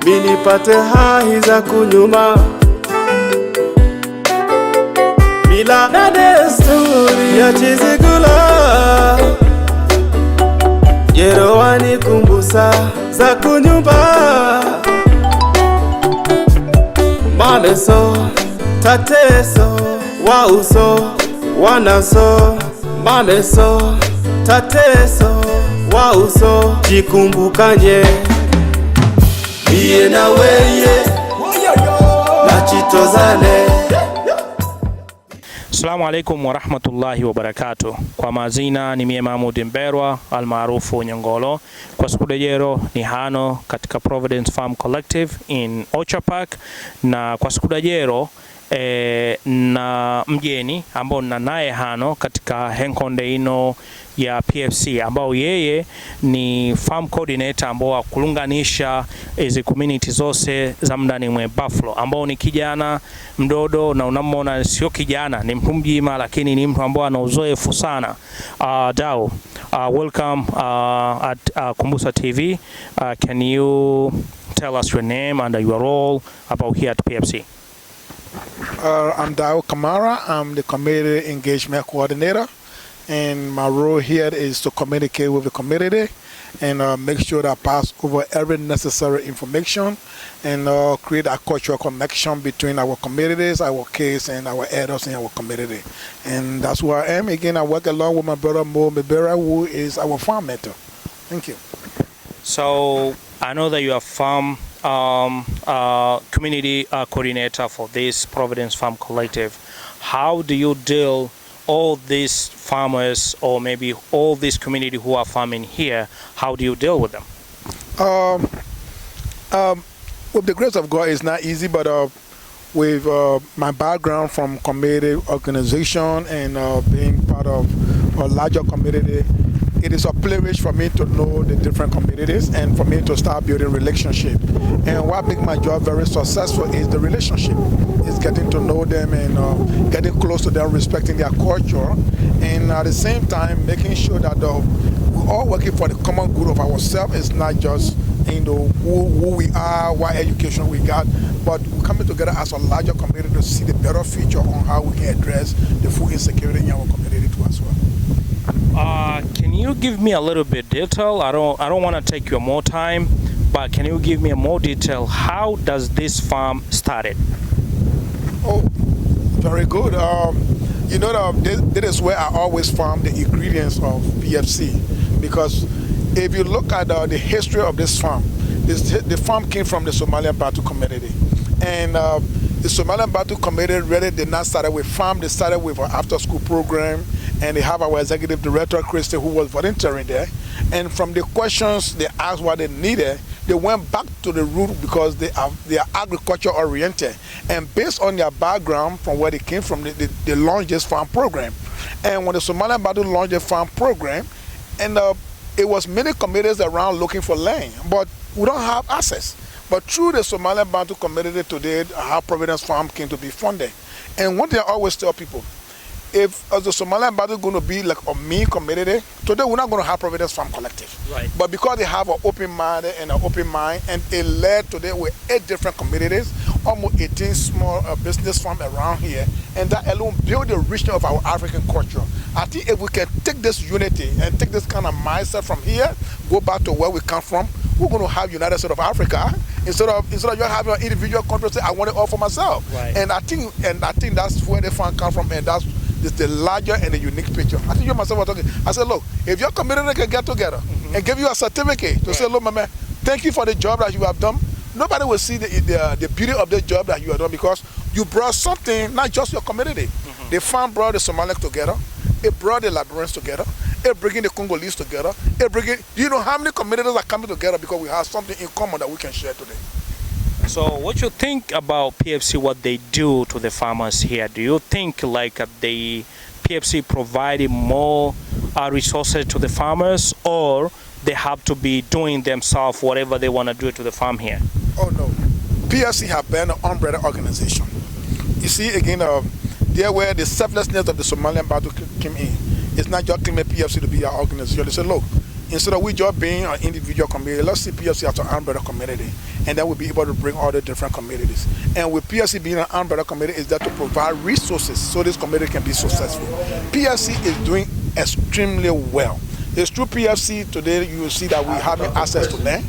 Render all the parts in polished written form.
minipate hai za kunyuma, mila na desturi ya Chizigula, jero wanikumbusa za kunyumba, mameso tateso wauso wanaso, mameso tateso wauso jikumbukanye, iye na weye na chitozane. Assalamu alaikum wa rahmatullahi wa barakatuh. Kwa mazina ni mie Mahmud Mberwa almaarufu Nyongolo. Kwa siku dejero ni hano katika Providence Farm Collective in Orchard Park, na kwa siku dejero na mgeni ambao na naye hano katika henkonde ino ya PFC, ambao yeye ni farm coordinator ambao kulunganisha hizi community zose za mndani mwe Buffalo, ambao ni kijana mdodo na unamwona sio kijana, ni mtu mjima, lakini ni mtu ambao ana uzoefu sana. Dao, welcome at Kumbusa TV. Can you tell us your name and your role about here at PFC? I'm Dao Kamara. I'm the Community Engagement Coordinator, and my role here is to communicate with the community and make sure that I pass over every necessary information and create a cultural connection between our communities, our kids, and our adults in our community. And that's who I am. Again, I work along with my brother Mo Mibera, who is our farm mentor. Thank you. So I know that you are farm community coordinator for this Providence Farm Collective. How do you deal all these farmers, or maybe all this community who are farming here? How do you deal with them? With the grace of God, it's not easy, but with my background from community organization and being part of a larger community, it is a privilege for me to know the different communities and for me to start building relationship. And what makes my job very successful is the relationship. It's getting to know them and getting close to them, respecting their culture, and at the same time making sure that we're all working for the common good of ourselves. It's not just who we are, what education we got, but we're coming together as a larger community to see the better future on how we can address the food insecurity in our community too as well. Can you give me a little bit detail? I don't want to take you more time, but can you give me a more detail? How does this farm started? Oh, very good. You know, that is where I always farm the ingredients of PFC, because if you look at the history of this farm, the farm came from the Somalian Bantu community, and the Somalian Bantu community really did not start with farm. They started with an after-school program, and they have our executive director, Christy, who was volunteering there. And from the questions they asked what they needed, they went back to the root because they are agriculture oriented. And based on their background from where they came from, they launched this farm program. And when the Somalian Bantu launched the farm program, and it was many communities around looking for land, but we don't have access. But through the Somalian Bantu community today, how Providence Farm came to be funded. And one thing I always tell people, if as the Somalian Bantu is going to be like a main community, today we're not going to have Providence Farm Collective. Right. But because they have an open mind and an open mind, and it led today with 8 different communities, almost 18 small business farms around here, and that alone build the richness of our African culture. I think if we can take this unity and take this kind of mindset from here, go back to where we come from, we're going to have United States of Africa instead of you having an individual country say I want it all for myself. Right. And I think that's where the farm come from, and that's the larger and the unique picture. I think you myself were talking. I said, look, if your community can get together and give you a certificate to say, look, my man, thank you for the job that you have done. Nobody will see the beauty of the job that you have done because you brought something, not just your community. The farm brought the Somalians together. It brought the Liberians together. It bringing the Congolese together. Do you know how many communities are coming together because we have something in common that we can share today? So what you think about PFC, what they do to the farmers here? Do you think like the PFC providing more resources to the farmers, or they have to be doing themselves whatever they want to do to the farm here? Oh no, PFC have been an umbrella organization. You see, again, there where the selflessness of the Somalian Bantu came in. It's not just claiming PFC to be our organization. They say, look, instead of we just being an individual community, let's see PFC as an umbrella community. and then we'll be able to bring all the different communities. And with PFC being an umbrella committee, is that to provide resources so this community can be successful. PFC is doing extremely well. It's through PFC today you will see that we're having access to land.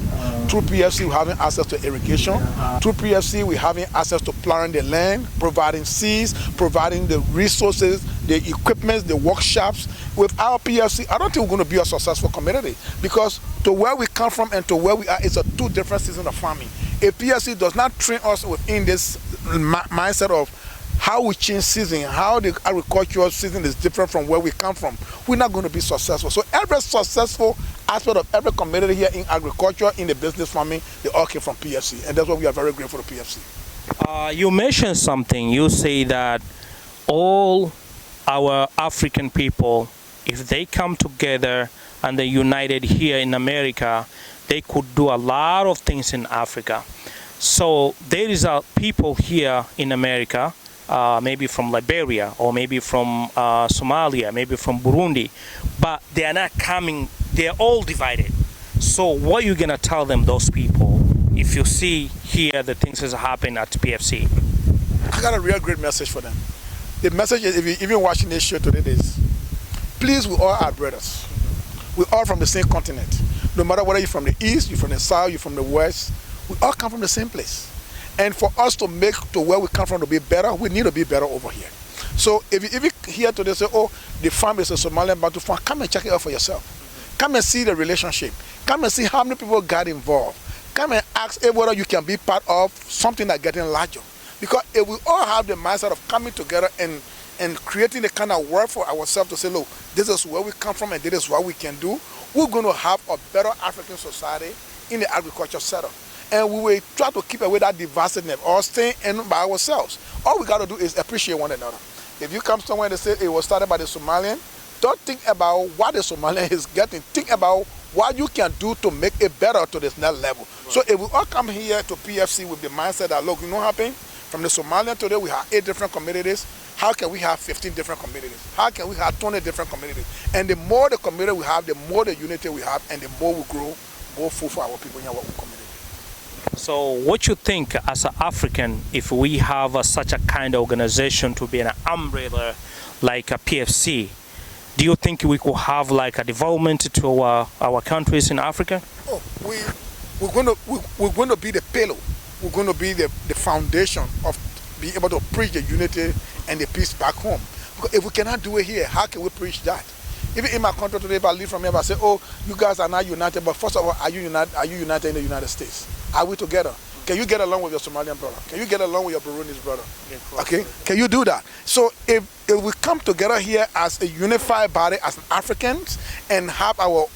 Through PFC we're having access to irrigation. Through PFC we're having access to plowing the land, providing seeds, providing the resources, the equipment, the workshops. Without PFC, I don't think we're going to be a successful community, because to where we come from and to where we are is a two different seasons of farming. If PFC does not train us within this mindset of how we change season, how the agricultural season is different from where we come from, we're not going to be successful. So every successful aspect of every community here in agriculture, in the business farming, they all came from PFC, and that's why we are very grateful to PFC. You mentioned something. You say that all our African people, if they come together and they're united here in America, they could do a lot of things in Africa. So there is a people here in America, maybe from Liberia, or maybe from Somalia, maybe from Burundi, but they are not coming, they're all divided. So what are you gonna tell them, those people, if you see here the things that happen at PFC? I got a real great message for them. The message is, if you're even watching this show today, is please, we all are brothers. We're all from the same continent. No matter whether you're from the east, you're from the south, you're from the west, we all come from the same place. And for us to make to where we come from to be better, we need to be better over here. So if you hear today say, oh, the farm is a Somalian Bantu farm, come and check it out for yourself. Come and see the relationship. Come and see how many people got involved. Come and ask whether you can be part of something that's getting larger. Because if we all have the mindset of coming together and creating the kind of work for ourselves to say, look, this is where we come from and this is what we can do, we're going to have a better African society in the agriculture setup. And we will try to keep away that divisiveness or staying in by ourselves. All we got to do is appreciate one another. If you come somewhere and say it was started by the Somalian, don't think about what the Somalian is getting. Think about what you can do to make it better to this next level. Right. So if we all come here to PFC with the mindset that, look, you know what happened? From the Somalian today, we have 8 different communities. How can we have 15 different communities? How can we have 20 different communities? And the more the community we have, the more the unity we have, and the more we grow, more food for our people in our community. So what you think as an African, if we have such a kind of organization to be an umbrella like a PFC, do you think we could have like a development to our countries in Africa? Oh, we're going to be the pillar. We're going to be the foundation of being able to preach the unity and the peace back home. Because if we cannot do it here, how can we preach that? Even in my country today, if I leave from here, if I say, oh, you guys are not united, but first of all, are you united in the United States? Are we together? Can you get along with your Somalian brother? Can you get along with your Burundi's brother? Okay? Can you do that? So if we come together here as a unified body, as Africans, and have our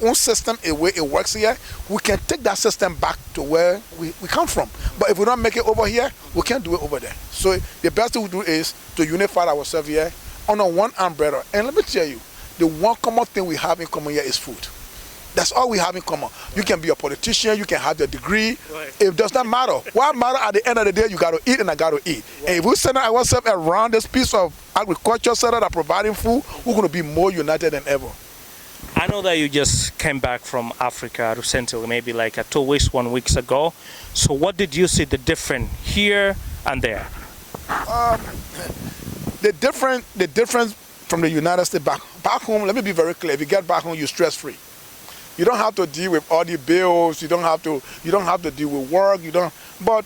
own system, a way it works here, we can take that system back to where we come from. But if we don't make it over here, we can't do it over there. So the best thing we do is to unify ourselves here under one umbrella. And let me tell you, the one common thing we have in common here is food. That's all we have in common. You can be a politician, you can have the degree. Right. It does not matter. What matters at the end of the day, you got to eat and I got to eat. Right. And if we center ourselves around this piece of agriculture center that providing food, we're going to be more united than ever. I know that you just came back from Africa recently, maybe like 2 weeks, 1 week ago. So what did you see the difference here and there? The difference from the United States back home, let me be very clear. If you get back home, you're stress-free. You don't have to deal with all the bills. You don't have to deal with work. But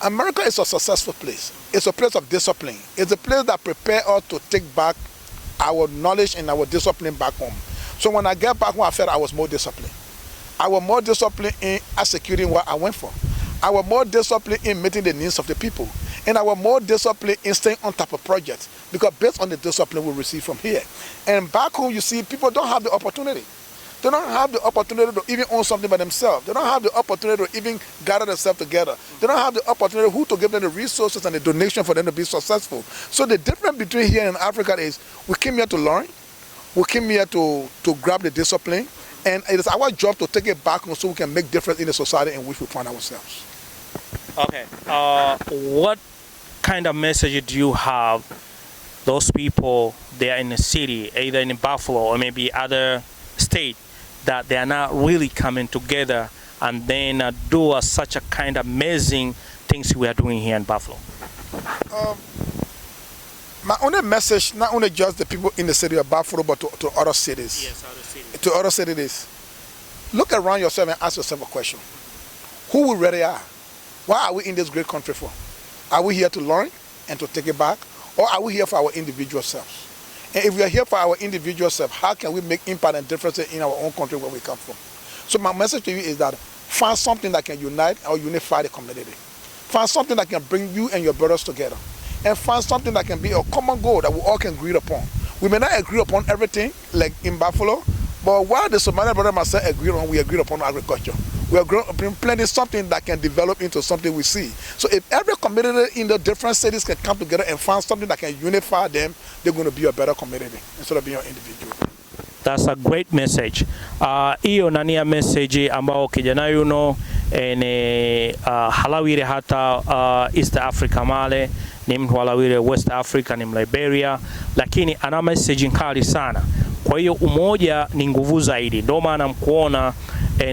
America is a successful place. It's a place of discipline. It's a place that prepares us to take back our knowledge and our discipline back home. So when I get back home, I felt I was more disciplined. I was more disciplined in executing what I went for. I was more disciplined in meeting the needs of the people. And I was more disciplined in staying on top of projects, because based on the discipline we receive from here. And back home, you see, people don't have the opportunity. They don't have the opportunity to even own something by themselves. They don't have the opportunity to even gather themselves together. They don't have the opportunity who to give them the resources and the donation for them to be successful. So the difference between here and Africa is we came here to learn. We came here to grab the discipline. And it is our job to take it back so we can make difference in the society in which we find ourselves. Okay. What kind of message do you have those people there in the city, either in Buffalo or maybe other state, that they are not really coming together and then do such a kind of amazing things we are doing here in Buffalo? My only message, not only just the people in the city of Buffalo, but to other cities. Yes, other cities. To other cities. Look around yourself and ask yourself a question. Who we really are? Why are we in this great country for? Are we here to learn and to take it back? Or are we here for our individual selves? And if we are here for our individual self, how can we make impact and difference in our own country where we come from? So my message to you is that find something that can unite or unify the community. Find something that can bring you and your brothers together. And find something that can be a common goal that we all can agree upon. We may not agree upon everything, like in Buffalo, but while the Somali brother and myself agree on, we agree upon agriculture. We agree upon planting something that can develop into something we see. So if every community in the different cities can come together and find something that can unify them, they're going to be a better community instead of being an individual. That's a great message. Iyo nania message ambao kijana yuno ni halawire hata East Africa male, ni mtu halawire West Africa, ni Liberia, lakini ana message nkali sana. Kwa hiyo umoja ni nguvu zaidi. Ndio maana mkuona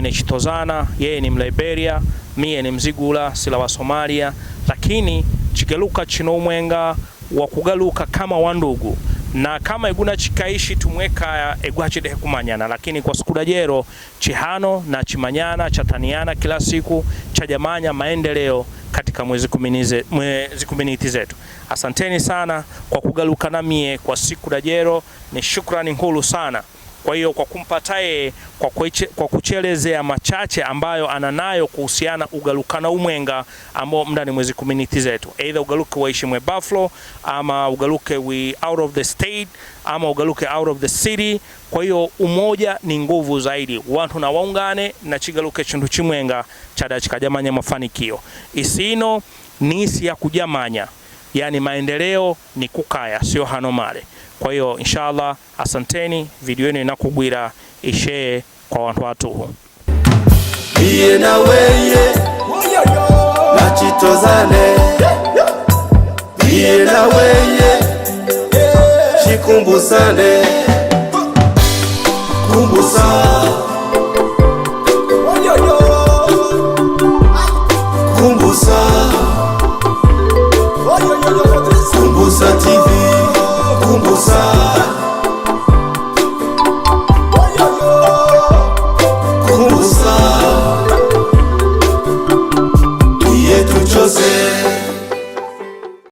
ni Chitozana, yeye ni Liberia, mie ni Mzigula, sila wa Somalia, lakini chigeluka chino mwenga wakugaluka kama wandugu. Na kama iguna chikaishi tumweka egwachide kumanyana, lakini kwa sikudajero chihano na chimanyana chataniana kila siku chajamanya maendeleo katika mwezi kuminiti zetu. Asanteni sana kwa kugaluka na mie kwa siku dajero, ni shukrani nkulu sana. Kwa hiyo kwa kumpataye kwa kuchelezea machache ambayo ananayo kuhusiana ugalukana umwenga ambao mndani mwezi kuminiti zetu. Either ugaluke waishi mwe Buffalo, ama ugaluke we out of the state, ama ugaluke out of the city. Kwa hiyo umoja ni nguvu zaidi. Watu na waungane na chigaluke chundu chimwenga chada chikajamanya mafanikio. Isino nisi ya kujamanya. Yani maendeleo ni kukaya, sio hanomale. Kwa hiyo inshallah, asanteni, video yenu inakugwira ishare kwa watu. Iye na weye na Chitozane, iye na weye chikumbusane.